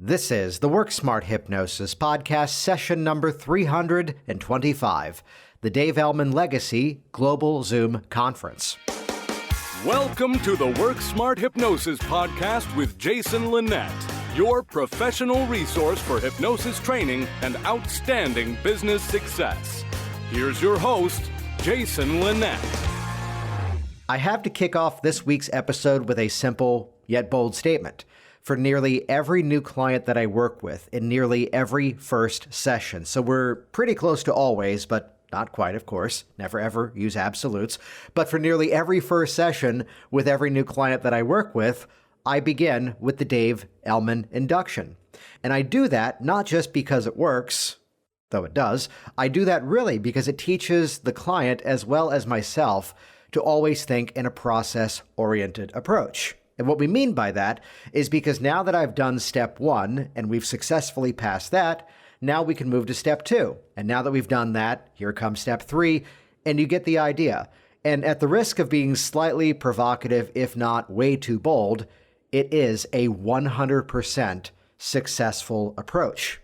This is the Work Smart Hypnosis podcast, session number 325, the Dave Elman Legacy Global Zoom Conference. Welcome to the Work Smart Hypnosis podcast with Jason Linett, your professional resource for hypnosis training and outstanding business success. Here's your host, Jason Linett. I have to kick off this week's episode with a simple yet bold statement. For nearly every new client that I work with in nearly every first session. So we're pretty close to always, but not quite, of course. Never ever use absolutes. But for nearly every first session with every new client that I work with, I begin with the Dave Elman induction. And I do that not just because it works, though it does. I do that really because it teaches the client as well as myself to always think in a process-oriented approach. And what we mean by that is because now that I've done step one and we've successfully passed that, now we can move to step two. And now that we've done that, here comes step three, and you get the idea. And at the risk of being slightly provocative, if not way too bold, it is a 100% successful approach.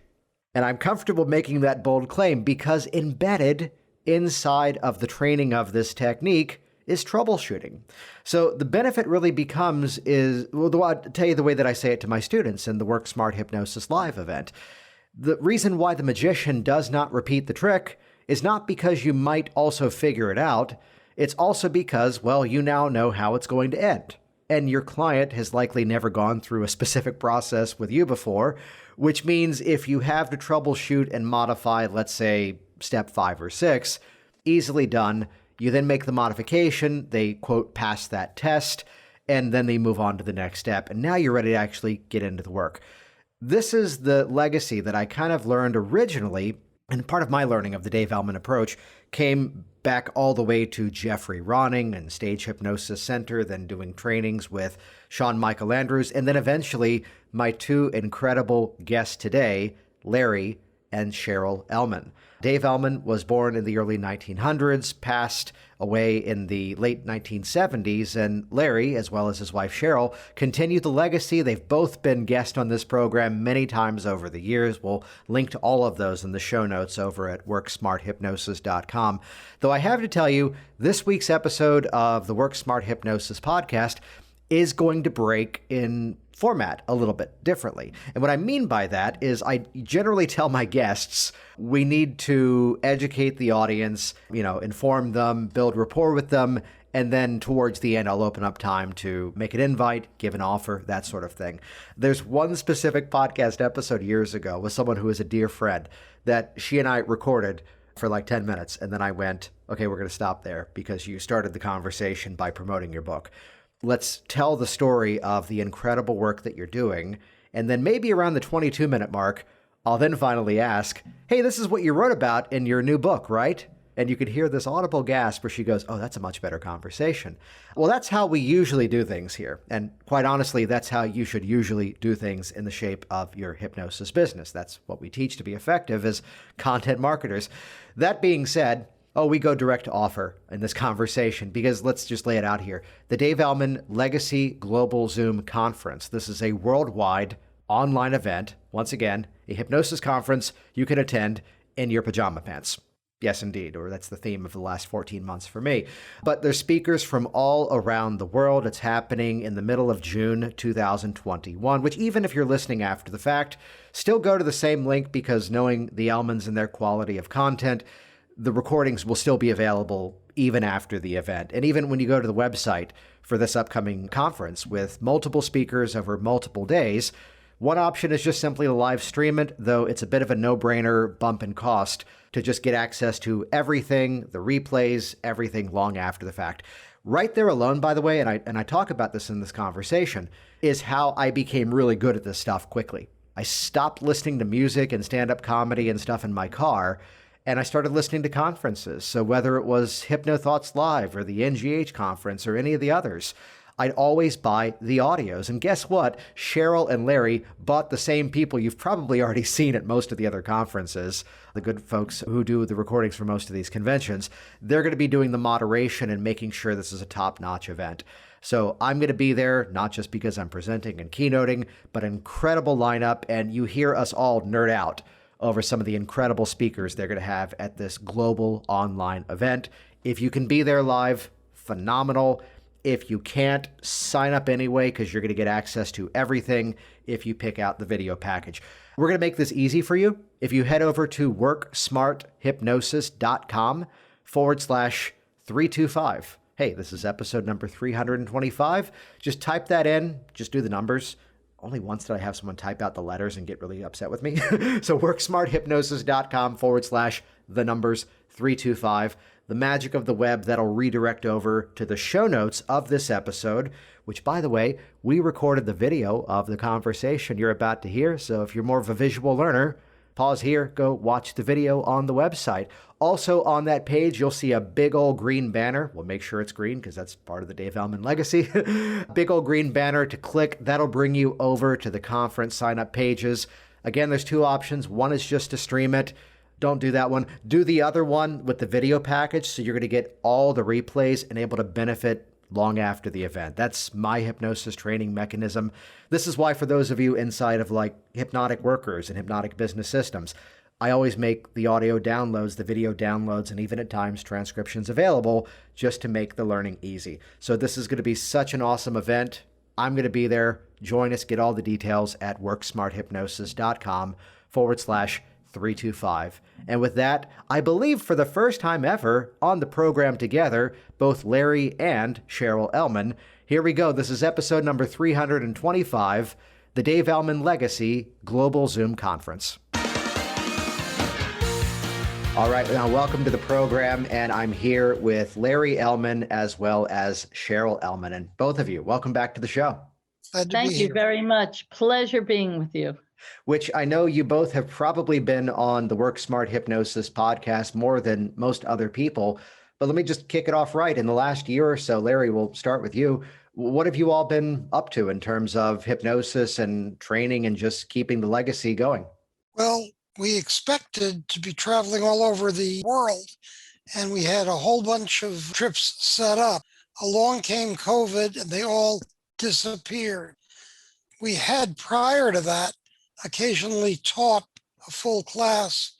And I'm comfortable making that bold claim because embedded inside of the training of this technique is troubleshooting. So the benefit really becomes I'll tell you the way that I say it to my students in the Work Smart Hypnosis Live event. The reason why the magician does not repeat the trick is not because you might also figure it out. It's also because, well, you now know how it's going to end. And your client has likely never gone through a specific process with you before, which means if you have to troubleshoot and modify, let's say, step 5 or 6, easily done. You then make the modification, they, quote, pass that test, and then they move on to the next step. And now you're ready to actually get into the work. This is the legacy that I kind of learned originally, and part of my learning of the Dave Elman approach came back all the way to Jeffrey Ronning and Stage Hypnosis Center, then doing trainings with Sean Michael Andrews, and then eventually my two incredible guests today, Larry and Cheryl Elman. Dave Elman was born in the early 1900s, passed away in the late 1970s, and Larry, as well as his wife Cheryl, continued the legacy. They've both been guests on this program many times over the years. We'll link to all of those in the show notes over at worksmarthypnosis.com. Though I have to tell you, this week's episode of the Work Smart Hypnosis podcast is going to break in format a little bit differently. And what I mean by that is I generally tell my guests we need to educate the audience, inform them, build rapport with them, and then towards the end, I'll open up time to make an invite, give an offer, that sort of thing. There's one specific podcast episode years ago with someone who is a dear friend that she and I recorded for like 10 minutes. And then I went, okay, we're going to stop there because you started the conversation by promoting your book. Let's tell the story of the incredible work that you're doing. And then maybe around the 22-minute mark, I'll then finally ask, hey, this is what you wrote about in your new book, right? And you could hear this audible gasp where she goes, oh, that's a much better conversation. Well, that's how we usually do things here. And quite honestly, that's how you should usually do things in the shape of your hypnosis business. That's what we teach to be effective as content marketers. That being said, we go direct to offer in this conversation because let's just lay it out here. The Dave Elman Legacy Global Zoom Conference. This is a worldwide online event. Once again, a hypnosis conference you can attend in your pajama pants. Yes, indeed, or that's the theme of the last 14 months for me. But there's speakers from all around the world. It's happening in the middle of June 2021, which even if you're listening after the fact, still go to the same link because knowing the Elmans and their quality of content, the recordings will still be available even after the event. And even when you go to the website for this upcoming conference with multiple speakers over multiple days, one option is just simply to live stream it, though it's a bit of a no-brainer bump in cost to just get access to everything, the replays, everything long after the fact. Right there alone, by the way, and I talk about this in this conversation, is how I became really good at this stuff quickly. I stopped listening to music and stand-up comedy and stuff in my car, and I started listening to conferences. So whether it was HypnoThoughts Live or the NGH conference or any of the others, I'd always buy the audios. And guess what? Cheryl and Larry bought the same people you've probably already seen at most of the other conferences, the good folks who do the recordings for most of these conventions. They're going to be doing the moderation and making sure this is a top-notch event. So I'm going to be there, not just because I'm presenting and keynoting, but an incredible lineup. And you hear us all nerd out over some of the incredible speakers they're going to have at this global online event. If you can be there live, phenomenal. If you can't, sign up anyway, because you're going to get access to everything if you pick out the video package. We're going to make this easy for you. If you head over to worksmarthypnosis.com/325. Hey, this is episode number 325. Just type that in. Just do the numbers. Only once did I have someone type out the letters and get really upset with me. So worksmarthypnosis.com/the numbers 325. The magic of the web that'll redirect over to the show notes of this episode, which, by the way, we recorded the video of the conversation you're about to hear. So if you're more of a visual learner, pause here, go watch the video on the website. Also on that page, you'll see a big old green banner. We'll make sure it's green because that's part of the Dave Elman legacy. Big old green banner to click. That'll bring you over to the conference sign-up pages. Again, there's two options. One is just to stream it. Don't do that one. Do the other one with the video package, so you're going to get all the replays and able to benefit long after the event. That's my hypnosis training mechanism. This is why, for those of you inside of like hypnotic workers and hypnotic business systems, I always make the audio downloads, the video downloads, and even at times transcriptions available just to make the learning easy. So this is going to be such an awesome event. I'm going to be there. Join us. Get all the details at worksmarthypnosis.com/325. And with that, I believe for the first time ever on the program together, both Larry and Cheryl Elman. Here we go. This is episode number 325, the Dave Elman Legacy Global Zoom Conference. All right, now welcome to the program, and I'm here with Larry Elman as well as Cheryl Elman, and both of you, welcome back to the show. Thank you very much. Pleasure being with you. Which I know you both have probably been on the Work Smart Hypnosis podcast more than most other people, but let me just kick it off right. In the last year or so, Larry, we'll start with you. What have you all been up to in terms of hypnosis and training and just keeping the legacy going? Well, we expected to be traveling all over the world, and we had a whole bunch of trips set up. Along came COVID, and they all disappeared. We had, prior to that, occasionally taught a full class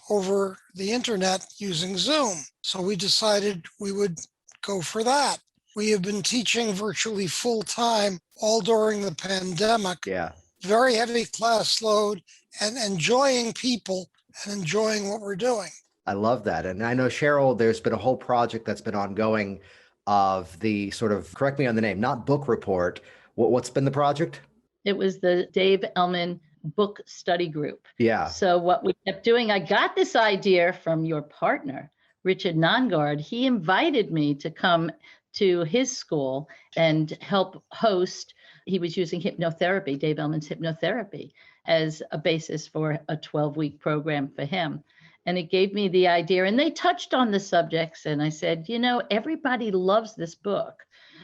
over the internet using Zoom. So we decided we would go for that. We have been teaching virtually full time all during the pandemic. Yeah. Very heavy class load, and enjoying people and enjoying what we're doing. I love that. And I know, Cheryl, there's been a whole project that's been ongoing of the sort of, correct me on the name, not book report. What's been the project? It was the Dave Elman book study group. Yeah. So what we kept doing, I got this idea from your partner, Richard Nongard. He invited me to come to his school and help host. He was using hypnotherapy, Dave Elman's hypnotherapy, as a basis for a 12-week program for him. And it gave me the idea, and they touched on the subjects. And I said, everybody loves this book.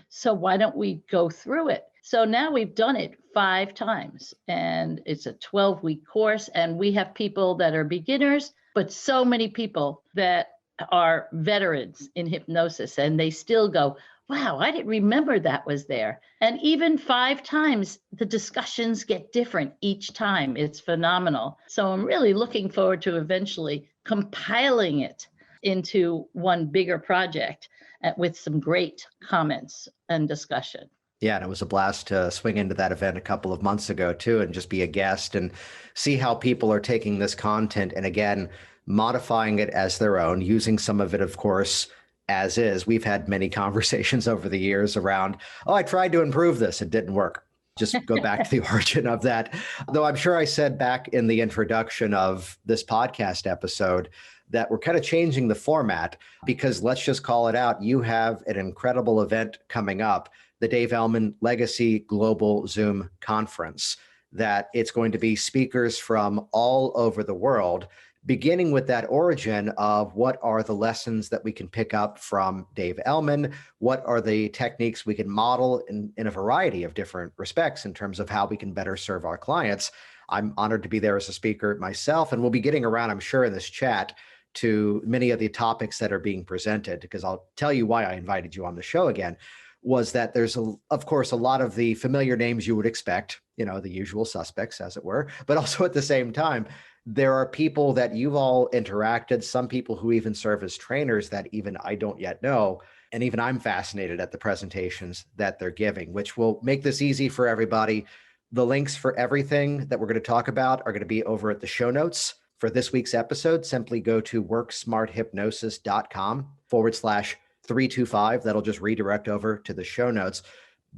So why don't we go through it? So now we've done it 5 times, and it's a 12-week course. And we have people that are beginners, but so many people that are veterans in hypnosis, and they still go, wow, I didn't remember that was there. And even 5 times, the discussions get different each time. It's phenomenal. So I'm really looking forward to eventually compiling it into one bigger project with some great comments and discussion. Yeah, and it was a blast to swing into that event a couple of months ago, too, and just be a guest and see how people are taking this content and, again, modifying it as their own, using some of it, of course, as is. We've had many conversations over the years around, I tried to improve this. It didn't work. Just go back to the origin of that. Though I'm sure I said back in the introduction of this podcast episode that we're kind of changing the format because let's just call it out. You have an incredible event coming up, the Dave Elman Legacy Global Zoom Conference, that it's going to be speakers from all over the world, beginning with that origin of what are the lessons that we can pick up from Dave Elman, what are the techniques we can model in a variety of different respects in terms of how we can better serve our clients. I'm honored to be there as a speaker myself, and we'll be getting around, I'm sure, in this chat to many of the topics that are being presented, because I'll tell you why I invited you on the show again. was that there's, of course, a lot of the familiar names you would expect, the usual suspects, as it were, but also at the same time, there are people that you've all interacted, some people who even serve as trainers that even I don't yet know. And even I'm fascinated at the presentations that they're giving, which will make this easy for everybody. The links for everything that we're going to talk about are going to be over at the show notes for this week's episode. Simply go to worksmarthypnosis.com/325. That'll just redirect over to the show notes.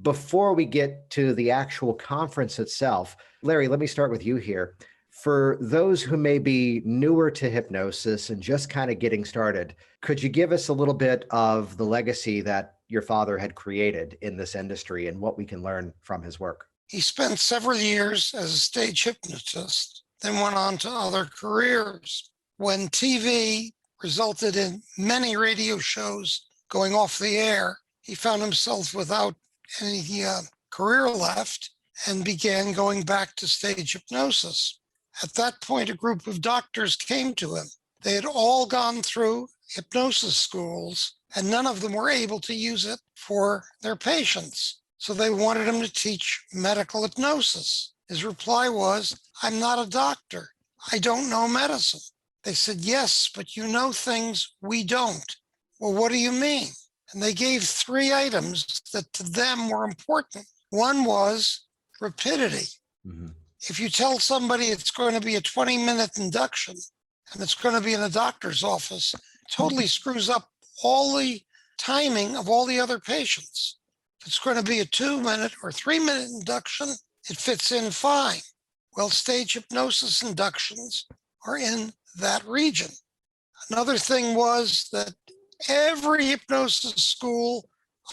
Before we get to the actual conference itself, Larry, let me start with you here. For those who may be newer to hypnosis and just kind of getting started, could you give us a little bit of the legacy that your father had created in this industry and what we can learn from his work? He spent several years as a stage hypnotist, then went on to other careers. When TV resulted in many radio shows going off the air, he found himself without any career left and began going back to stage hypnosis. At that point, a group of doctors came to him. They had all gone through hypnosis schools, and none of them were able to use it for their patients. So they wanted him to teach medical hypnosis. His reply was, "I'm not a doctor. I don't know medicine." They said, "Yes, but you know things we don't." "Well, what do you mean?" And they gave 3 items that to them were important. One was rapidity. Mm-hmm. If you tell somebody it's going to be a 20-minute induction and it's going to be in a doctor's office, it totally screws up all the timing of all the other patients. If it's going to be a 2-minute or 3-minute induction, it fits in fine. Well, stage hypnosis inductions are in that region. Another thing was that every hypnosis school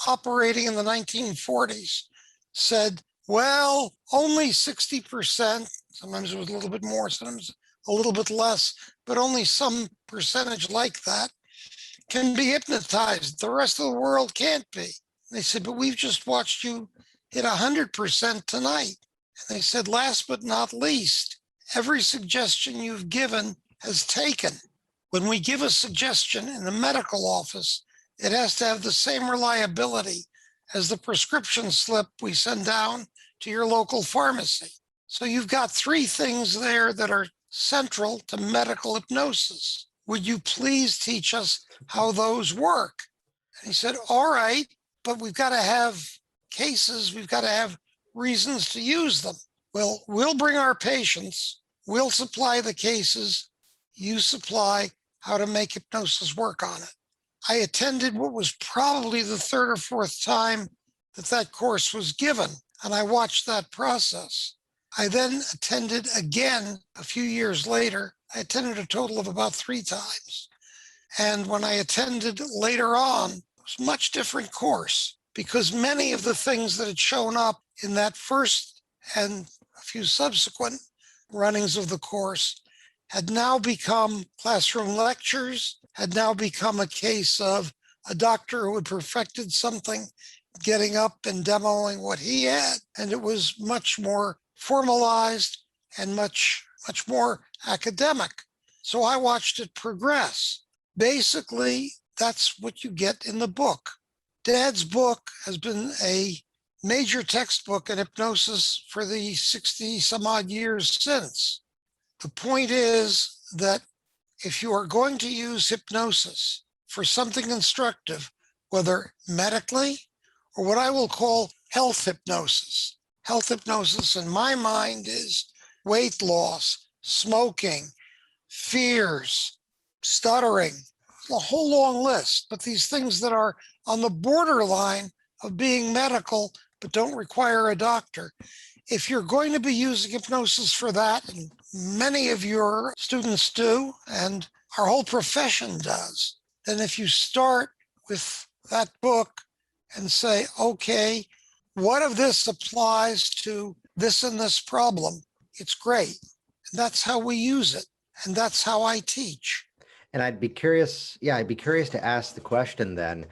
operating in the 1940s said, well, only 60%, sometimes it was a little bit more, sometimes a little bit less, but only some percentage like that can be hypnotized. The rest of the world can't be. They said, but we've just watched you hit 100% tonight. And they said, last but not least, every suggestion you've given has taken. When we give a suggestion in a medical office, it has to have the same reliability as the prescription slip we send down to your local pharmacy. So you've got 3 things there that are central to medical hypnosis. Would you please teach us how those work? And he said, all right, but we've got to have cases, we've got to have reasons to use them. Well, we'll bring our patients, we'll supply the cases, you supply how to make hypnosis work on it. I attended what was probably the 3rd or 4th time that course was given, and I watched that process. I then attended again a few years later. I attended a total of about 3 times. And when I attended later on, it was a much different course because many of the things that had shown up in that first and a few subsequent runnings of the course had now become classroom lectures, had now become a case of a doctor who had perfected something, getting up and demoing what he had. And it was much more formalized and much more academic. So I watched it progress. Basically, that's what you get in the book. Dad's book has been a major textbook in hypnosis for the 60 some odd years since. The point is that if you are going to use hypnosis for something instructive, whether medically or what I will call health hypnosis in my mind is weight loss, smoking, fears, stuttering, a whole long list, but these things that are on the borderline of being medical but don't require a doctor. If you're going to be using hypnosis for that, and many of your students do, and our whole profession does, then if you start with that book and say, okay, what of this applies to this and this problem? It's great. And that's how we use it. And that's how I teach. And I'd be curious to ask the question then,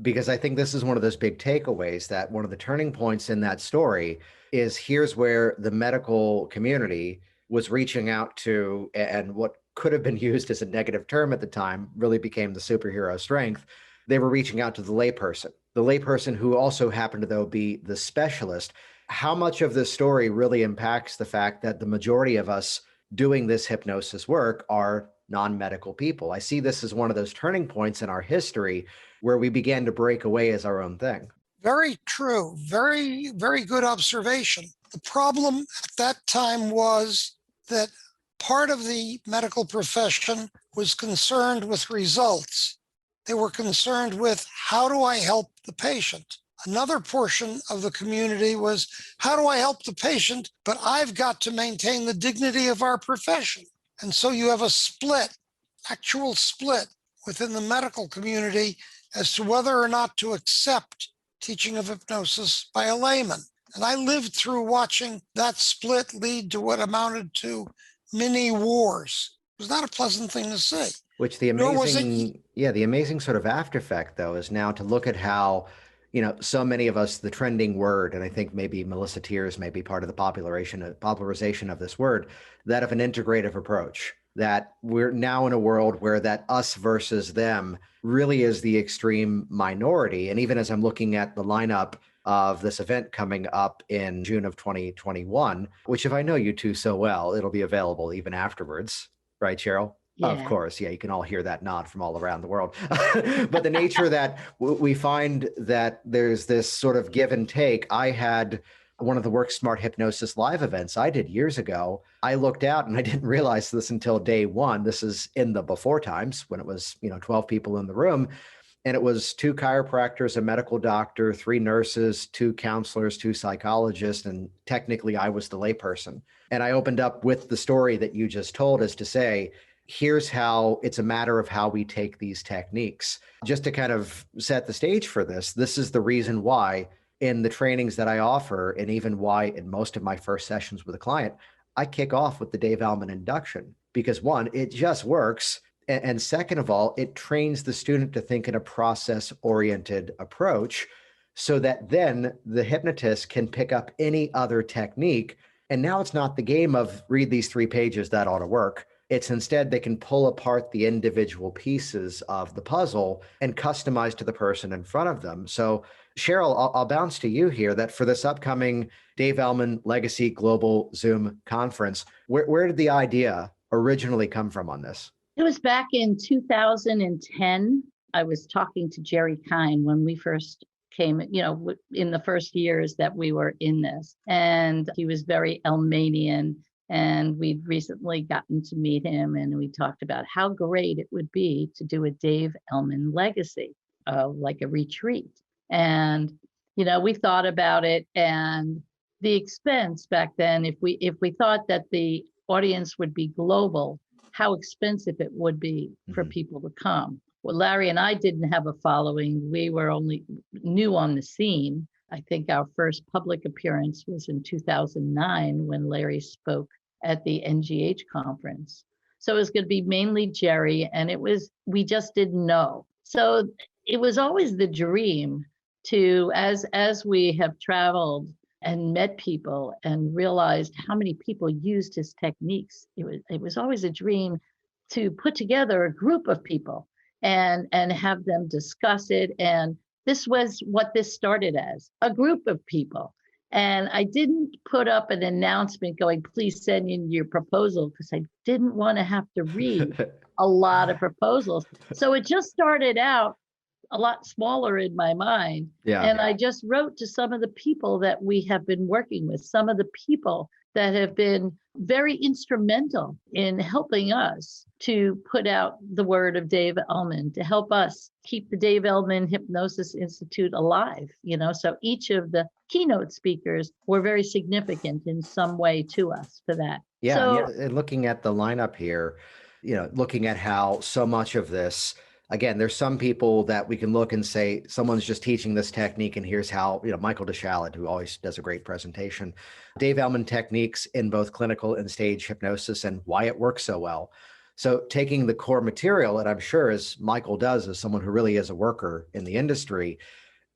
because I think this is one of those big takeaways, that one of the turning points in that story is here's where the medical community was reaching out to, and what could have been used as a negative term at the time really became the superhero strength. They were reaching out to the layperson the layperson who also happened to, though, be the specialist, how much of this story really impacts the fact that the majority of us doing this hypnosis work are non-medical people? I see this as one of those turning points in our history where we began to break away as our own thing. Very true. Very, very good observation. The problem at that time was that part of the medical profession was concerned with results. They were concerned with, how do I help the patient? Another portion of the community was, how do I help the patient? But I've got to maintain the dignity of our profession. And so you have a split, actual split within the medical community as to whether or not to accept teaching of hypnosis by a layman. And I lived through watching that split lead to what amounted to mini wars. It was not a pleasant thing to see. Which the amazing sort of after effect, though, is now to look at how, so many of us, the trending word, and I think maybe Melissa Tiers may be part of the popularization of this word, that of an integrative approach, that we're now in a world where that us versus them really is the extreme minority. And even as I'm looking at the lineup of this event coming up in June of 2021, which, if I know you two so well, it'll be available even afterwards. Right, Cheryl? Yeah. Of course. Yeah, you can all hear that nod from all around the world. But the nature that we find that there's this sort of give and take. I had one of the Work Smart Hypnosis live events I did years ago. I looked out and I didn't realize this until day one. This is in the before times when it was, 12 people in the room. And it was 2 chiropractors, a medical doctor, 3 nurses, 2 counselors, 2 psychologists, and technically I was the layperson. And I opened up with the story that you just told, as to say, here's how it's a matter of how we take these techniques. Just to kind of set the stage for this, this is the reason why in the trainings that I offer, and even why in most of my first sessions with a client, I kick off with the Dave Elman induction, because one, it just works. And second of all, it trains the student to think in a process-oriented approach so that then the hypnotist can pick up any other technique. And now it's not the game of read these 3 pages, that ought to work. It's instead they can pull apart the individual pieces of the puzzle and customize to the person in front of them. So Cheryl, I'll bounce to you here, that for this upcoming Dave Elman Legacy Global Zoom conference, where did the idea originally come from on this? It was back in 2010. I was talking to Jerry Kine when we first came, in the first years that we were in this. And he was very Elmanian. And we'd recently gotten to meet him, and we talked about how great it would be to do a Dave Elman legacy, like a retreat. And, we thought about it, and the expense back then, if we thought that the audience would be global, how expensive it would be for people to come. Well, Larry and I didn't have a following. We were only new on the scene. I think our first public appearance was in 2009 when Larry spoke at the NGH conference. So it was going to be mainly Jerry, and we just didn't know. So it was always the dream to, as we have traveled and met people and realized how many people used his techniques, it was always a dream to put together a group of people and have them discuss it. And this was what this started as, a group of people. And I didn't put up an announcement going, please send in your proposal, because I didn't want to have to read a lot of proposals. So it just started out a lot smaller in my mind. Yeah. And I just wrote to some of the people that we have been working with, some of the people that have been very instrumental in helping us to put out the word of Dave Elman, to help us keep the Dave Elman Hypnosis Institute alive. So each of the keynote speakers were very significant in some way to us for that. Yeah. So, and looking at the lineup here, looking at how so much of this, again, there's some people that we can look and say, someone's just teaching this technique, and here's how, Michael DeShalit, who always does a great presentation, Dave Elman techniques in both clinical and stage hypnosis and why it works so well. So taking the core material, and I'm sure as Michael does, as someone who really is a worker in the industry,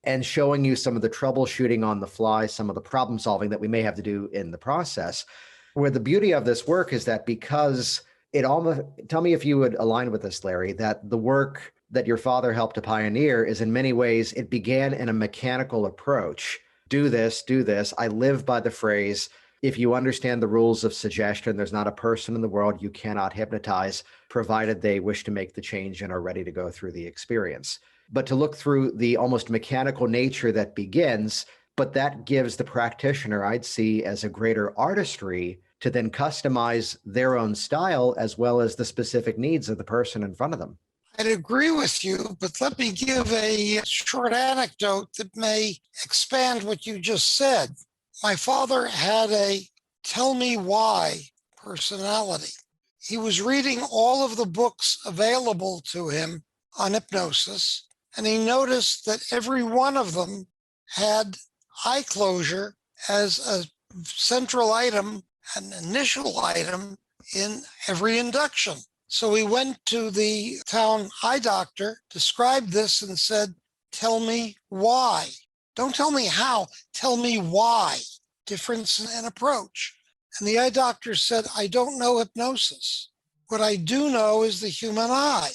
and showing you some of the troubleshooting on the fly, some of the problem solving that we may have to do in the process, where the beauty of this work is that because it almost, tell me if you would align with this, Larry, that the work that your father helped to pioneer is in many ways, it began in a mechanical approach. Do this, do this. I live by the phrase, if you understand the rules of suggestion, there's not a person in the world you cannot hypnotize, provided they wish to make the change and are ready to go through the experience. But to look through the almost mechanical nature that begins, but that gives the practitioner, I'd see as a greater artistry to then customize their own style as well as the specific needs of the person in front of them. I'd agree with you, but let me give a short anecdote that may expand what you just said. My father had a tell me why personality. He was reading all of the books available to him on hypnosis, and he noticed that every one of them had eye closure as a central item, an initial item in every induction. So he went to the town eye doctor, described this, and said, tell me why. Don't tell me how, tell me why. Difference in approach. And the eye doctor said, I don't know hypnosis. What I do know is the human eye.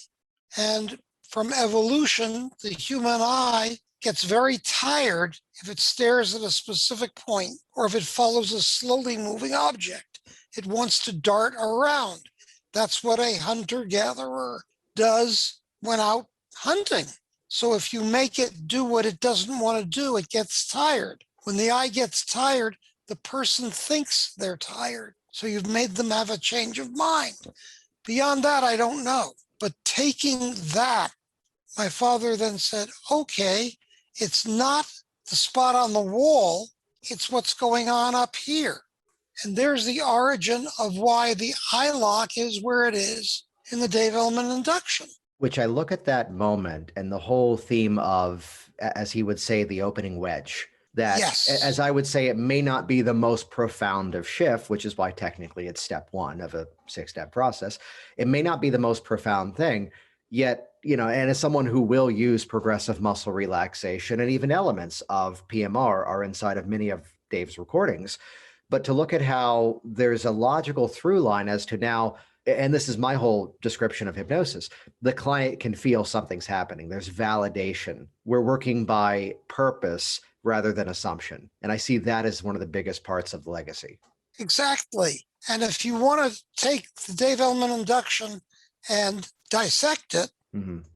And from evolution, the human eye gets very tired if it stares at a specific point or if it follows a slowly moving object. It wants to dart around. That's what a hunter-gatherer does when out hunting. So if you make it do what it doesn't want to do, it gets tired. When the eye gets tired, the person thinks they're tired. So you've made them have a change of mind. Beyond that, I don't know. But taking that, my father then said, okay, it's not the spot on the wall, it's what's going on up here. And there's the origin of why the eye lock is where it is in the Dave Elman induction. Which I look at that moment and the whole theme of, as he would say, the opening wedge. That, yes, as I would say, it may not be the most profound of shift, which is why technically it's step one of a 6-step process. It may not be the most profound thing, yet, and as someone who will use progressive muscle relaxation and even elements of PMR are inside of many of Dave's recordings, but to look at how there's a logical through line as to now, and this is my whole description of hypnosis, the client can feel something's happening. There's validation. We're working by purpose rather than assumption. And I see that as one of the biggest parts of the legacy. Exactly. And if you want to take the Dave Elman induction and dissect it,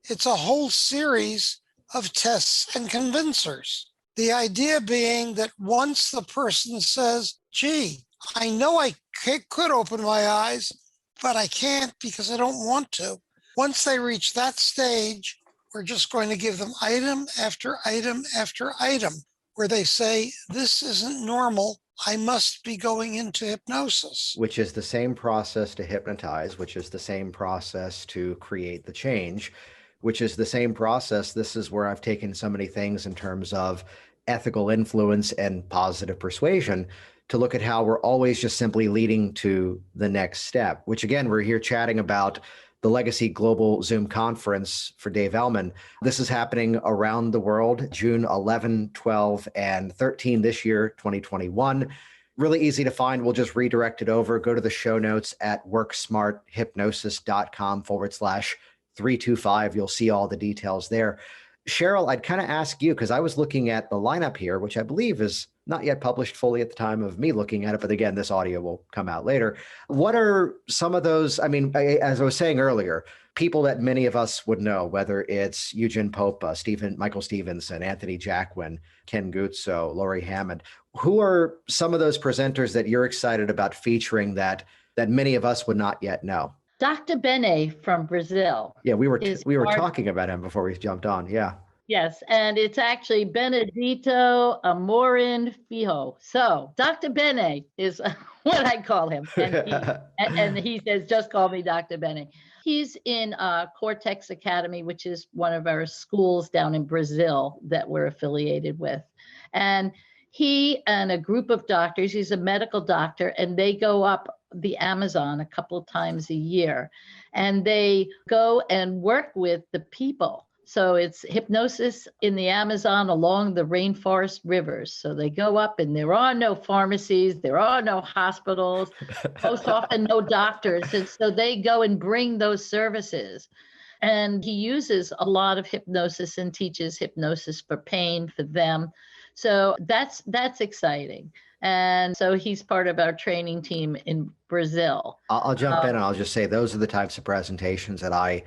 it's a whole series of tests and convincers. The idea being that once the person says, gee, I know I could open my eyes, but I can't because I don't want to. Once they reach that stage, we're just going to give them item after item after item where they say, this isn't normal. I must be going into hypnosis. Which is the same process to hypnotize, which is the same process to create the change, which is the same process. This is where I've taken so many things in terms of ethical influence and positive persuasion to look at how we're always just simply leading to the next step, which again, we're here chatting about the Legacy Global Zoom Conference for Dave Elman. This is happening around the world, June 11, 12, and 13 this year, 2021. Really easy to find. We'll just redirect it over. Go to the show notes at worksmarthypnosis.com/325. You'll see all the details there. Cheryl, I'd kind of ask you, because I was looking at the lineup here, which I believe is not yet published fully at the time of me looking at it, but again, this audio will come out later. What are some of those, as I was saying earlier, people that many of us would know, whether it's Eugene Popa, Michael Stevenson, Anthony Jacquin, Ken Guzzo, Laurie Hammond, who are some of those presenters that you're excited about featuring that many of us would not yet know? Dr. Bene from Brazil. Yeah, we were talking about him before we jumped on. Yeah. Yes, and it's actually Benedito Amorin Fijo. So Dr. Bene is what I call him. And he says, just call me Dr. Bene. He's in Cortex Academy, which is one of our schools down in Brazil that we're affiliated with. And he and a group of doctors, he's a medical doctor, and they go up the Amazon a couple of times a year. And they go and work with the people. So it's hypnosis in the Amazon along the rainforest rivers. So they go up and there are no pharmacies, there are no hospitals, most often no doctors. And so they go and bring those services. And he uses a lot of hypnosis and teaches hypnosis for pain for them. So that's exciting. And so he's part of our training team in Brazil. I'll jump in and I'll just say those are the types of presentations that I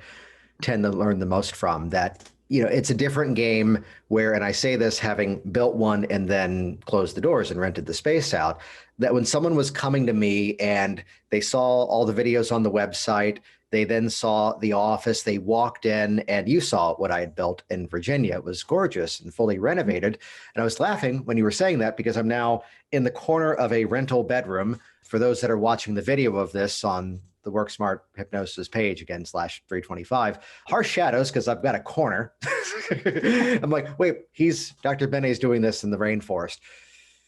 tend to learn the most from. That, it's a different game where, and I say this having built one and then closed the doors and rented the space out, that when someone was coming to me and they saw all the videos on the website, they then saw the office, they walked in, and you saw what I had built in Virginia. It was gorgeous and fully renovated. And I was laughing when you were saying that because I'm now in the corner of a rental bedroom. For those that are watching the video of this on the WorkSmart Hypnosis page, again, /325, harsh shadows because I've got a corner. I'm like, wait, Dr. Benet's doing this in the rainforest.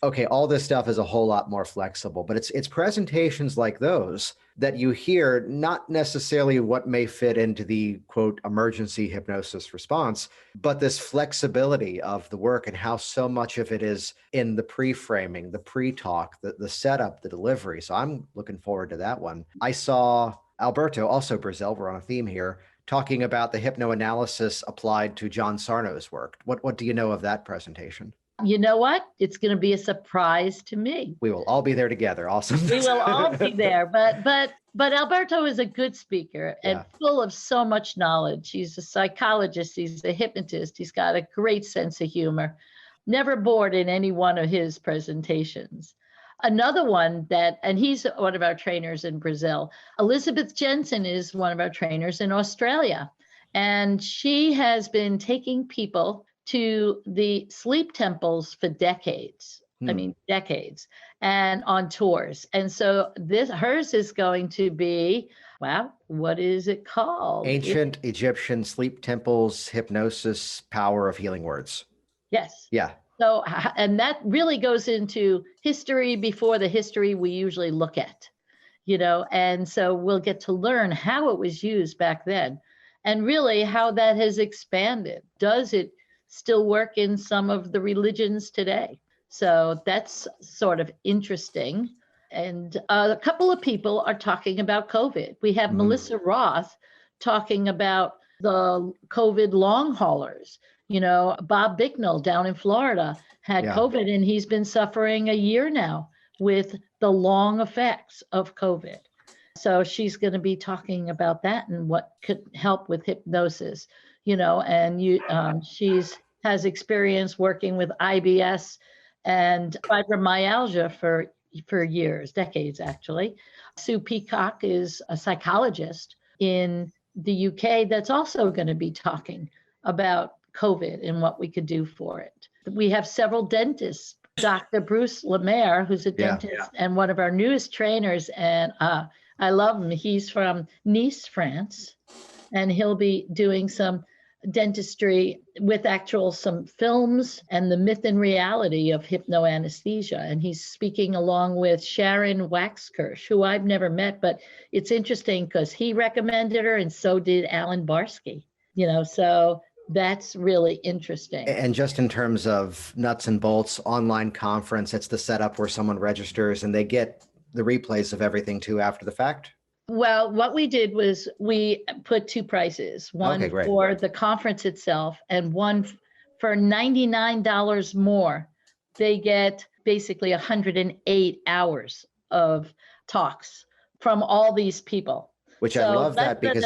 Okay, all this stuff is a whole lot more flexible, but it's presentations like those that you hear, not necessarily what may fit into the quote emergency hypnosis response, but this flexibility of the work and how so much of it is in the pre-framing, the pre-talk, the setup, the delivery. So I'm looking forward to that one. I saw Alberto, also Brazil, we're on a theme here, talking about the hypnoanalysis applied to John Sarno's work. What do you know of that presentation? You know what? It's going to be a surprise to me. We will all be there together. Awesome. We will all be there. But Alberto is a good speaker and full of so much knowledge. He's a psychologist. He's a hypnotist. He's got a great sense of humor. Never bored in any one of his presentations. Another one and he's one of our trainers in Brazil. Elizabeth Jensen is one of our trainers in Australia. And she has been taking people to the sleep temples for decades. I mean, decades, and on tours. And so hers is going to be, wow, what is it called? Ancient Egyptian Sleep Temples, Hypnosis, Power of Healing Words. Yes. Yeah. So, and that really goes into history before the history we usually look at, and so we'll get to learn how it was used back then and really how that has expanded. Does it still work in some of the religions today? So that's sort of interesting. And a couple of people are talking about COVID. We have Melissa Roth talking about the COVID long haulers. Bob Bicknell down in Florida had COVID, and he's been suffering a year now with the long effects of COVID. So she's going to be talking about that and what could help with hypnosis. And she's has experience working with IBS and fibromyalgia for years, decades actually. Sue Peacock is a psychologist in the UK that's also going to be talking about COVID and what we could do for it. We have several dentists. Dr. Bruce Lemaire, who's a dentist and one of our newest trainers, and I love him. He's from Nice, France, and he'll be doing some dentistry with some films and the myth and reality of hypnoanesthesia. And he's speaking along with Sharon Waxkirsch, who I've never met, but it's interesting because he recommended her and so did Alan Barsky, so that's really interesting. And just in terms of nuts and bolts, online conference, it's the setup where someone registers and they get the replays of everything too after the fact? Well, what we did was we put two prices, one for the conference itself and one for $99 more. They get basically 108 hours of talks from all these people. Which I love that because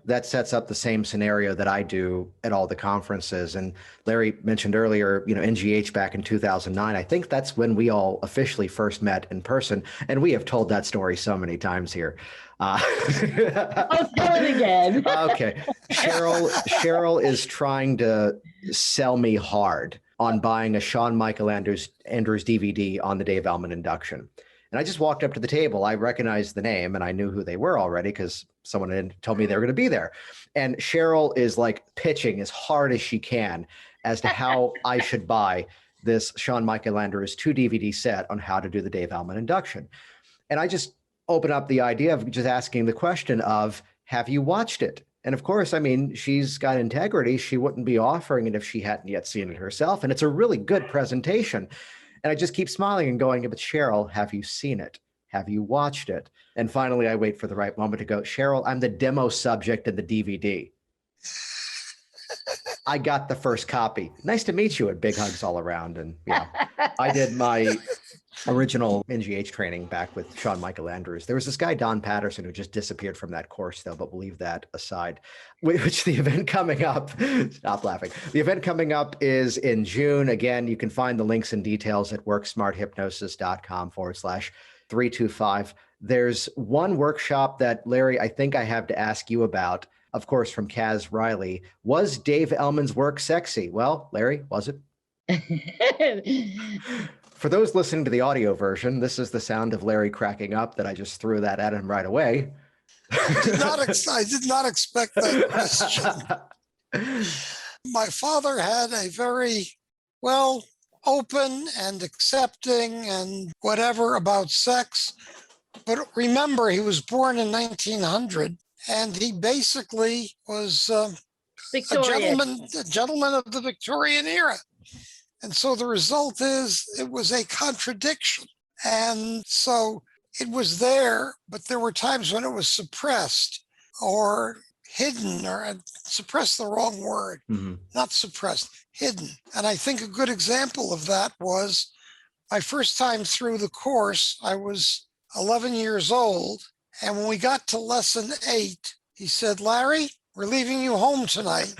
that sets up the same scenario that I do at all the conferences. And Larry mentioned earlier, NGH back in 2009. I think that's when we all officially first met in person. And we have told that story so many times here. I'll tell it again. Okay. Cheryl is trying to sell me hard on buying a Shawn Michael Andrews DVD on the Dave Elman induction. And I just walked up to the table. I recognized the name and I knew who they were already because someone had told me they were going to be there. And Cheryl is like pitching as hard as she can as to how I should buy this Shawn Michael Andrews 2 DVD set on how to do the Dave Elman induction. And I just open up the idea of just asking the question of, have you watched it? And of course, I mean, she's got integrity. She wouldn't be offering it if she hadn't yet seen it herself. And it's a really good presentation. And I just keep smiling and going, but Cheryl, have you seen it? Have you watched it? And finally, I wait for the right moment to go, Cheryl, I'm the demo subject in the DVD. I got the first copy. Nice to meet you, and big hugs all around. And yeah, I did my original NGH training back with Sean Michael Andrews. There was this guy, Don Patterson, who just disappeared from that course, though, but we'll leave that aside. Which the event coming up, stop laughing. The event coming up is in June. Again, you can find the links and details at worksmarthypnosis.com/325. There's one workshop that, Larry, I think I have to ask you about, of course, from Kaz Riley. Was Dave Elman's work sexy? Well, Larry, was it? For those listening to the audio version, this is the sound of Larry cracking up that I just threw that at him right away. I did not expect that question. My father had a very, open and accepting and whatever about sex. But remember, he was born in 1900, and he basically was a gentleman of the Victorian era. And so the result is it was a contradiction. And so it was there, but there were times when it was suppressed or hidden, or suppressed, the wrong word, not suppressed, hidden. And I think a good example of that was my first time through the course. I was 11 years old. And when we got to lesson 8, he said, "Larry, we're leaving you home tonight."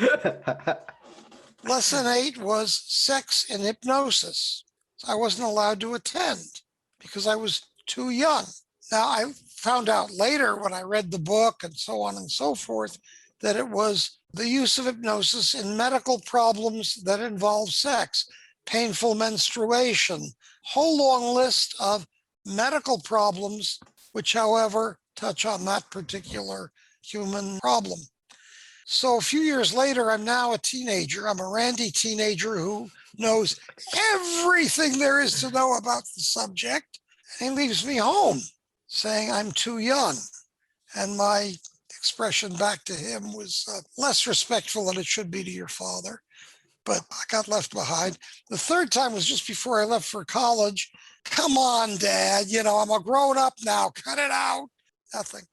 Lesson 8 was sex and hypnosis. So I wasn't allowed to attend because I was too young. Now, I found out later when I read the book and so on and so forth that it was the use of hypnosis in medical problems that involve sex, painful menstruation, whole long list of medical problems, which, however, touch on that particular human problem. So a few years later, I'm now a teenager. I'm a randy teenager who knows everything there is to know about the subject. And he leaves me home saying I'm too young. And my expression back to him was less respectful than it should be to your father. But I got left behind. The third time was just before I left for college. "Come on, Dad, I'm a grown up now. Cut it out." Nothing.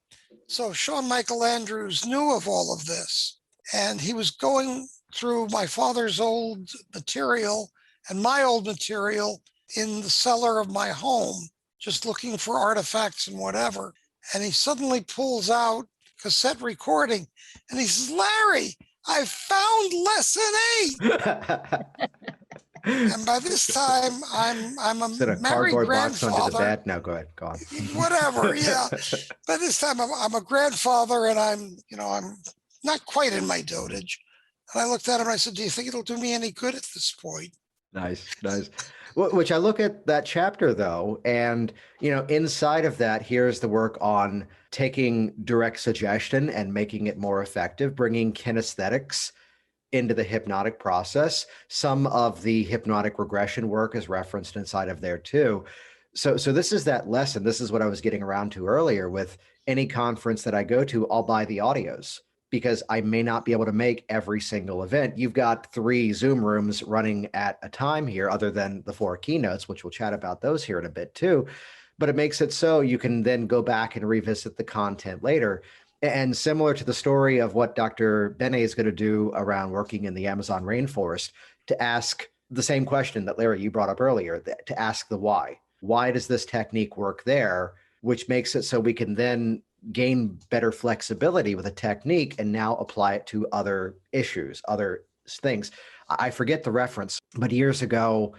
So Sean Michael Andrews knew of all of this, and he was going through my father's old material and my old material in the cellar of my home, just looking for artifacts and whatever. And he suddenly pulls out cassette recording, and he says, "Larry, I found lesson 8." And by this time, I'm a married grandfather. No, go ahead. Go on. Whatever, yeah. By this time, I'm a grandfather, and I'm not quite in my dotage. And I looked at him and I said, "Do you think it'll do me any good at this point?" Nice. Which I look at that chapter, though, and, inside of that, here's the work on taking direct suggestion and making it more effective, bringing kinesthetics into the hypnotic process. Some of the hypnotic regression work is referenced inside of there too. So this is that lesson. This is what I was getting around to earlier. With any conference that I go to, I'll buy the audios because I may not be able to make every single event. You've got 3 Zoom rooms running at a time here, other than the 4 keynotes, which we'll chat about those here in a bit too. But it makes it so you can then go back and revisit the content later. And similar to the story of what Dr. Benet is going to do around working in the Amazon rainforest, to ask the same question that Larry, you brought up earlier, to ask the why. Why does this technique work there? Which makes it so we can then gain better flexibility with a technique and now apply it to other issues, other things. I forget the reference, but years ago,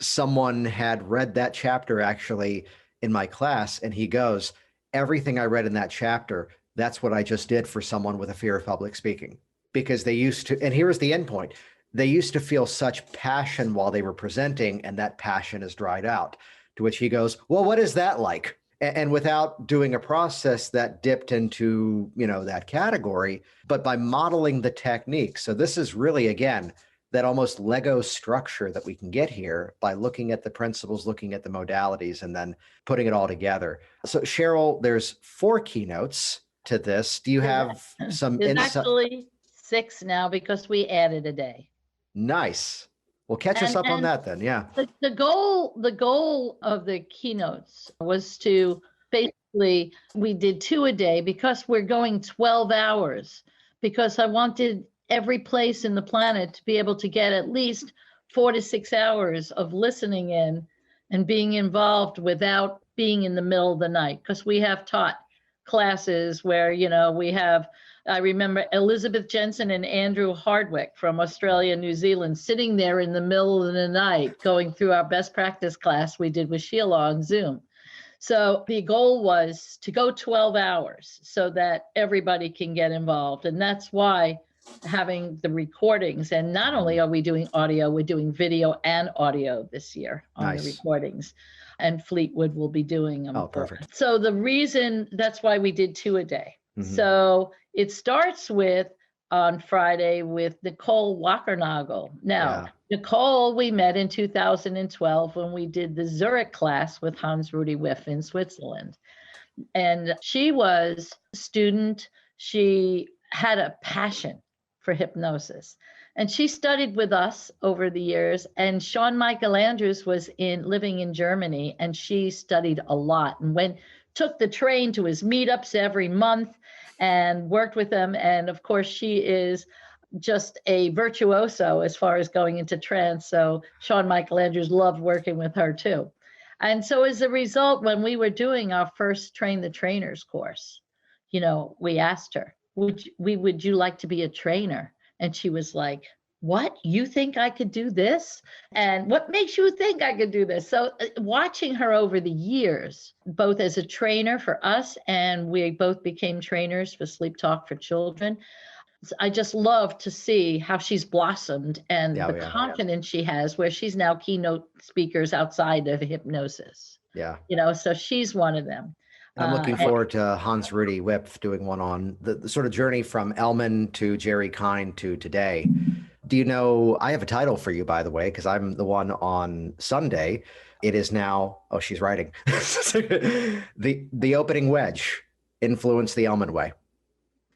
someone had read that chapter actually in my class, and he goes, "Everything I read in that chapter, that's what I just did for someone with a fear of public speaking." Because they used to, and here's the end point, they used to feel such passion while they were presenting, and that passion is dried out. To which he goes, "Well, what is that like?" And without doing a process that dipped into, that category, but by modeling the technique. So this is really, again, that almost Lego structure that we can get here by looking at the principles, looking at the modalities, and then putting it all together. So Cheryl, there's 4 keynotes to this. Do you have some There's insight? actually 6 now because we added a day. Nice. Well, catch us up on that then. Yeah. The goal of the keynotes was to basically, we did 2 a day because we're going 12 hours. because I wanted every place in the planet to be able to get at least 4 to 6 hours of listening in and being involved without being in the middle of the night. Because we have taught classes where, I remember Elizabeth Jensen and Andrew Hardwick from Australia, New Zealand, sitting there in the middle of the night going through our best practice class we did with Sheila on Zoom. So the goal was to go 12 hours so that everybody can get involved. And that's why having the recordings, and not only are we doing audio, we're doing video and audio this year on the recordings. And Fleetwood will be doing them. Oh, perfect. So the reason, that's why we did 2 a day. Mm-hmm. So it starts with on Friday with Nicole Wackernagel. Now, Nicole, we met in 2012 when we did the Zurich class with Hans-Rudi Wiff in Switzerland. And she was a student. She had a passion for hypnosis. And she studied with us over the years. And Sean Michael Andrews was living in Germany, and she studied a lot and took the train to his meetups every month and worked with them. And of course, she is just a virtuoso as far as going into trance. So Sean Michael Andrews loved working with her too. And so as a result, when we were doing our first Train the Trainers course, we asked her, would you like to be a trainer? And she was like, what? You think I could do this? And what makes you think I could do this? So watching her over the years, both as a trainer for us, and we both became trainers for Sleep Talk for Children, I just love to see how she's blossomed and the confidence she has, where she's now keynote speakers outside of hypnosis. Yeah. So she's one of them. I'm looking forward to Hans-Rudi Wiff doing one on the sort of journey from Elman to Jerry Kind to today. Do you know, I have a title for you, by the way, because I'm the one on Sunday. It is now, she's writing. The opening wedge, influence the Elman way.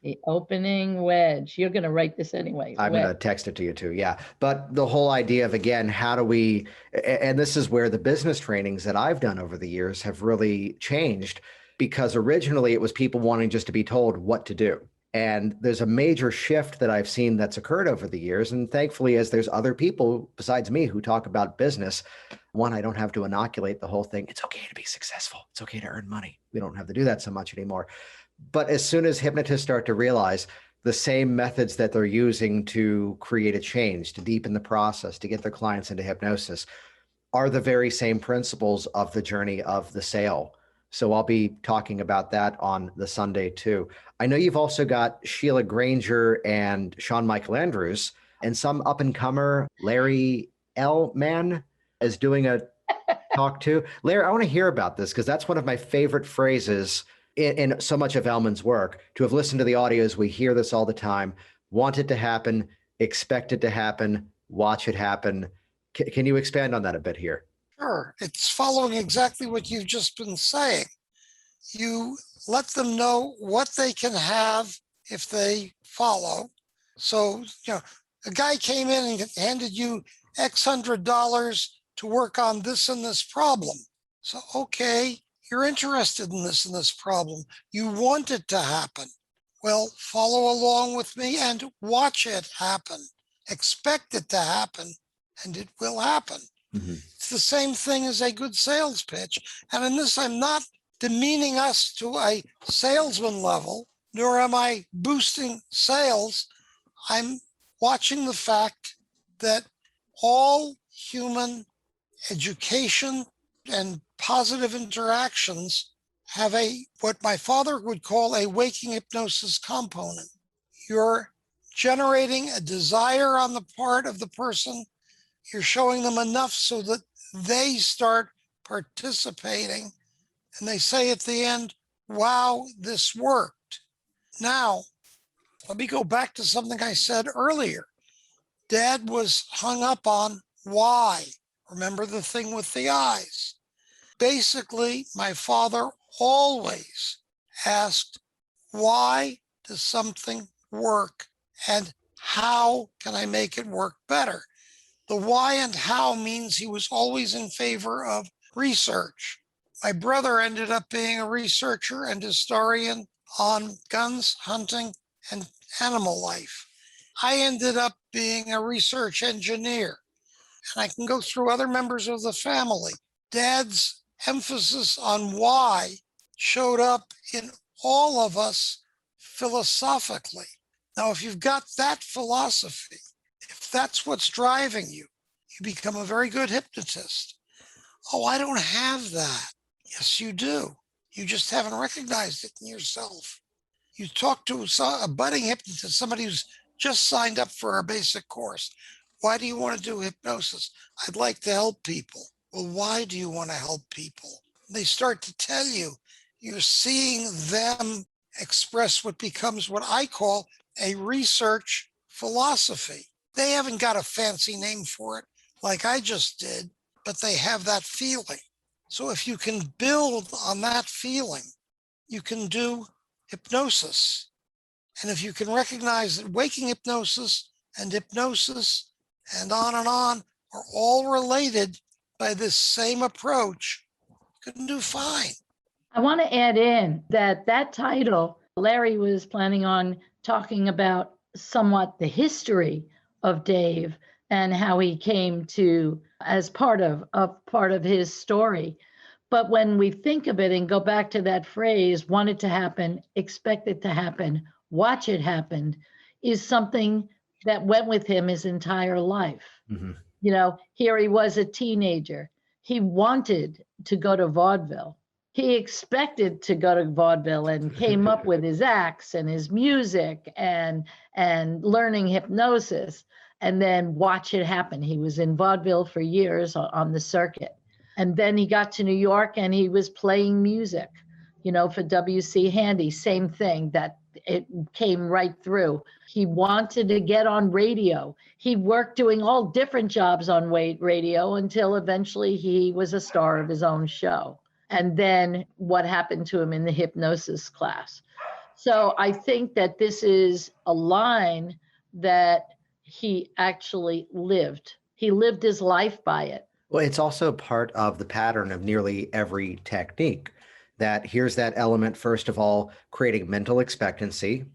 The opening wedge. You're going to write this anyway. I'm going to text it to you too. Yeah. But the whole idea of, again, how do we, and this is where the business trainings that I've done over the years have really changed, because originally it was people wanting just to be told what to do. And there's a major shift that I've seen that's occurred over the years. And thankfully, as there's other people besides me who talk about business, one, I don't have to inoculate the whole thing. It's okay to be successful. It's okay to earn money. We don't have to do that so much anymore. But as soon as hypnotists start to realize the same methods that they're using to create a change, to deepen the process, to get their clients into hypnosis, are the very same principles of the journey of the sale. So I'll be talking about that on the Sunday too. I know you've also got Sheila Granger and Sean Michael Andrews, and some up-and-comer, Larry Elman, is doing a talk too. Larry, I want to hear about this, because that's one of my favorite phrases in so much of Elman's work. To have listened to the audios, we hear this all the time. Want it to happen, expect it to happen, watch it happen. Can you expand on that a bit here? Sure. It's following exactly what you've just been saying. You let them know what they can have if they follow. So, a guy came in and handed you X $100 to work on this and this problem. So, okay, you're interested in this and this problem. You want it to happen. Well, follow along with me and watch it happen. Expect it to happen, and it will happen. Mm-hmm. It's the same thing as a good sales pitch. And in this, I'm not demeaning us to a salesman level, nor am I boosting sales. I'm watching the fact that all human education and positive interactions have what my father would call a waking hypnosis component. You're generating a desire on the part of the person. You're showing them enough so that they start participating, and they say at the end, wow, this worked. Now, let me go back to something I said earlier. Dad was hung up on why. Remember the thing with the eyes. Basically, my father always asked, why does something work, and how can I make it work better? The why and how means he was always in favor of research. My brother ended up being a researcher and historian on guns, hunting, and animal life. I ended up being a research engineer, and I can go through other members of the family. Dad's emphasis on why showed up in all of us philosophically. Now, if you've got that philosophy, if that's what's driving you, you become a very good hypnotist. Oh, I don't have that. Yes, you do. You just haven't recognized it in yourself. You talk to a budding hypnotist, somebody who's just signed up for our basic course. Why do you want to do hypnosis? I'd like to help people. Well, why do you want to help people? They start to tell you. You're seeing them express what becomes what I call a research philosophy. They haven't got a fancy name for it like I just did, but they have that feeling. So if you can build on that feeling, you can do hypnosis. And if you can recognize that waking hypnosis and on are all related by this same approach, you can do fine. I want to add in that title, Larry was planning on talking about somewhat the history of Dave and how he came to as part of his story. But when we think of it and go back to that phrase, want it to happen, expect it to happen, watch it happen, is something that went with him his entire life. Mm-hmm. You know, here he was a teenager. He wanted to go to vaudeville. He expected to go to vaudeville and came up with his acts and his music and learning hypnosis, and then watch it happen. He was in vaudeville for years on the circuit. And then he got to New York and he was playing music, you know, for W.C. Handy, same thing, that it came right through. He wanted to get on radio. He worked doing all different jobs on radio until eventually he was a star of his own show. And then what happened to him in the hypnosis class. So I think that this is a line that he actually lived. He lived his life by it. Well, it's also part of the pattern of nearly every technique, that here's that element, first of all, creating mental expectancy,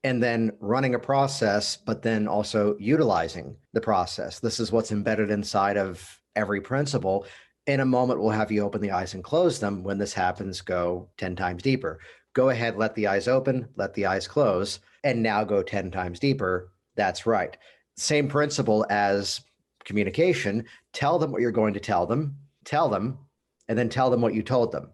and then running a process, but then also utilizing the process. This is what's embedded inside of every principle. In a moment, we'll have you open the eyes and close them. When this happens, go 10 times deeper. Go ahead, let the eyes open, let the eyes close, and now go 10 times deeper. That's right. Same principle as communication. Tell them what you're going to tell them, and then tell them what you told them.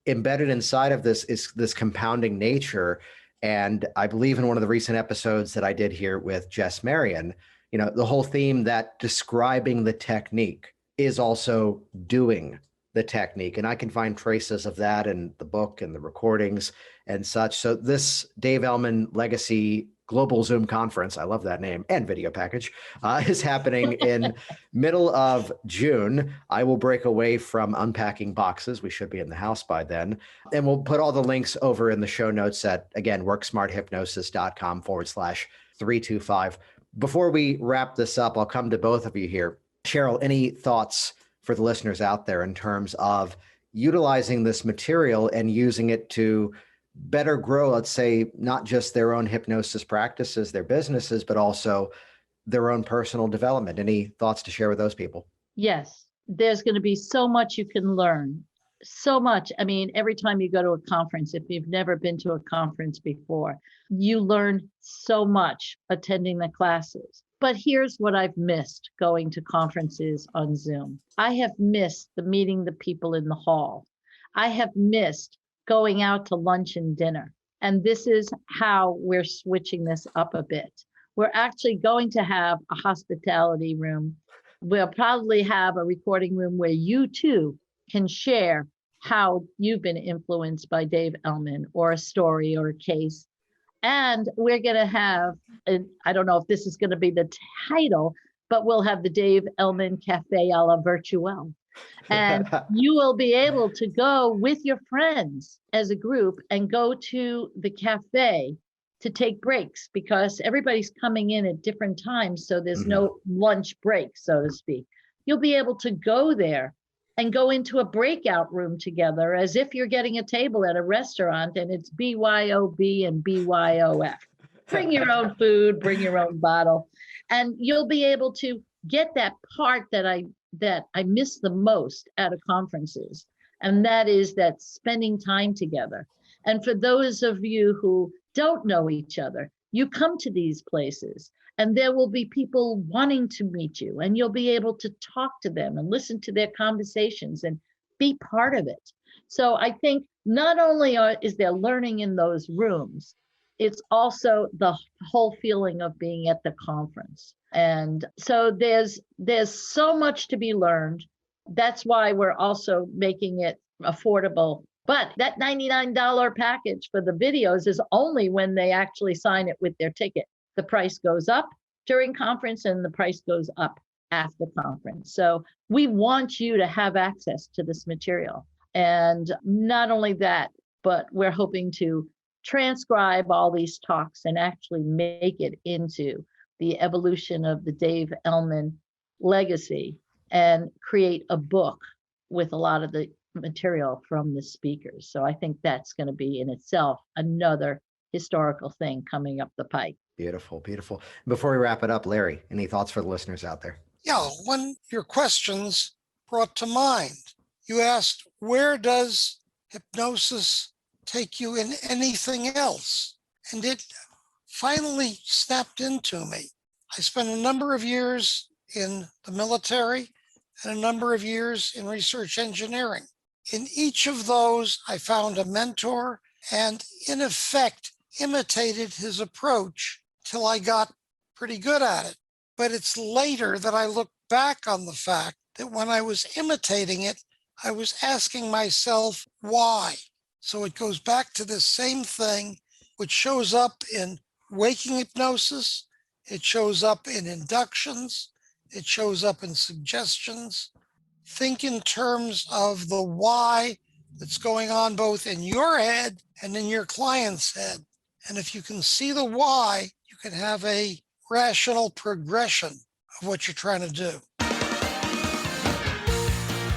Embedded inside of this is this compounding nature. And I believe in one of the recent episodes that I did here with Jess Marion, you know, the whole theme that describing the technique is also doing the technique. And I can find traces of that in the book and the recordings and such. So this Dave Elman Legacy Global Zoom Conference, I love that name, and video package, is happening in middle of June. I will break away from unpacking boxes. We should be in the house by then. And we'll put all the links over in the show notes at, again, worksmarthypnosis.com/325. Before we wrap this up, I'll come to both of you here. Cheryl, any thoughts for the listeners out there in terms of utilizing this material and using it to better grow, let's say, not just their own hypnosis practices, their businesses, but also their own personal development? Any thoughts to share with those people? Yes, there's going to be so much you can learn. So much. I mean, every time you go to a conference, if you've never been to a conference before, you learn so much attending the classes. But here's what I've missed going to conferences on Zoom. I have missed meeting the people in the hall. I have missed going out to lunch and dinner. And this is how we're switching this up a bit. We're actually going to have a hospitality room. We'll probably have a recording room where you too can share how you've been influenced by Dave Elman, or a story or a case. And we're going to have, I don't know if this is going to be the title, but we'll have the Dave Elman Cafe a la Virtuelle. And you will be able to go with your friends as a group and go to the cafe to take breaks, because everybody's coming in at different times. So there's no lunch break, so to speak. You'll be able to go there and go into a breakout room together as if you're getting a table at a restaurant and it's BYOB and BYOF. Bring your own food, bring your own bottle, and you'll be able to get that part that I miss the most out of conferences, and that is that spending time together. And for those of you who don't know each other, you come to these places and there will be people wanting to meet you, and you'll be able to talk to them and listen to their conversations and be part of it. So I think not only is there learning in those rooms, it's also the whole feeling of being at the conference. And so there's so much to be learned. That's why we're also making it affordable. But that $99 package for the videos is only when they actually sign it with their ticket. The price goes up during conference and the price goes up after conference. So we want you to have access to this material. And not only that, but we're hoping to transcribe all these talks and actually make it into the evolution of the Dave Elman legacy and create a book with a lot of the material from the speakers. So I think that's going to be in itself another historical thing coming up the pike. Beautiful, beautiful. Before we wrap it up, Larry, any thoughts for the listeners out there? Yeah, one your questions brought to mind. You asked, where does hypnosis take you in anything else? And it finally snapped into me. I spent a number of years in the military and a number of years in research engineering. In each of those, I found a mentor and, in effect, imitated his approach till I got pretty good at it. But it's later that I look back on the fact that when I was imitating it, I was asking myself why. So it goes back to this same thing, which shows up in waking hypnosis, it shows up in inductions, it shows up in suggestions. Think in terms of the why that's going on both in your head and in your client's head. And if you can see the why, you can have a rational progression of what you're trying to do.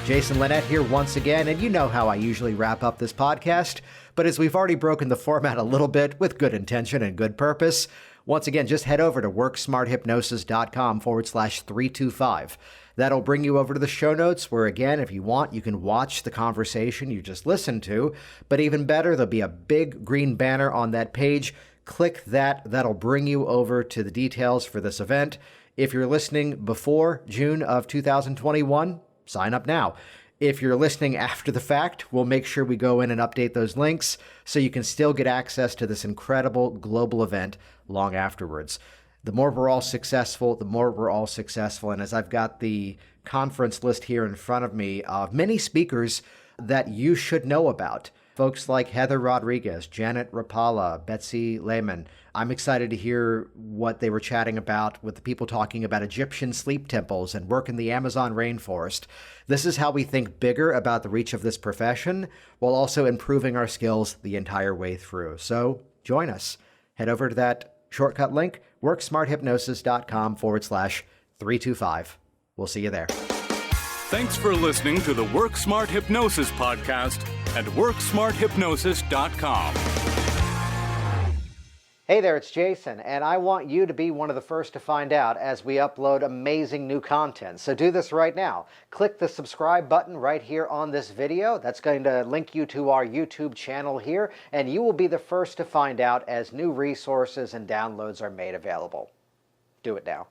Jason Linett here once again, and you know how I usually wrap up this podcast, but as we've already broken the format a little bit with good intention and good purpose, once again, just head over to worksmarthypnosis.com/325. That'll bring you over to the show notes where, again, if you want, you can watch the conversation you just listened to, but even better, there'll be a big green banner on that page. Click that. That'll bring you over to the details for this event. If you're listening before June of 2021, sign up now. If you're listening after the fact, we'll make sure we go in and update those links so you can still get access to this incredible global event long afterwards. The more we're all successful, the more we're all successful. And as I've got the conference list here in front of me of many speakers that you should know about, folks like Heather Rodriguez, Janet Rapala, Betsy Lehman. I'm excited to hear what they were chatting about with the people talking about Egyptian sleep temples and work in the Amazon rainforest. This is how we think bigger about the reach of this profession while also improving our skills the entire way through. So join us. Head over to that shortcut link, worksmarthypnosis.com/325. We'll see you there. Thanks for listening to the Work Smart Hypnosis podcast at worksmarthypnosis.com. Hey there, it's Jason, and I want you to be one of the first to find out as we upload amazing new content. So do this right now. Click the subscribe button right here on this video. That's going to link you to our YouTube channel here, and you will be the first to find out as new resources and downloads are made available. Do it now.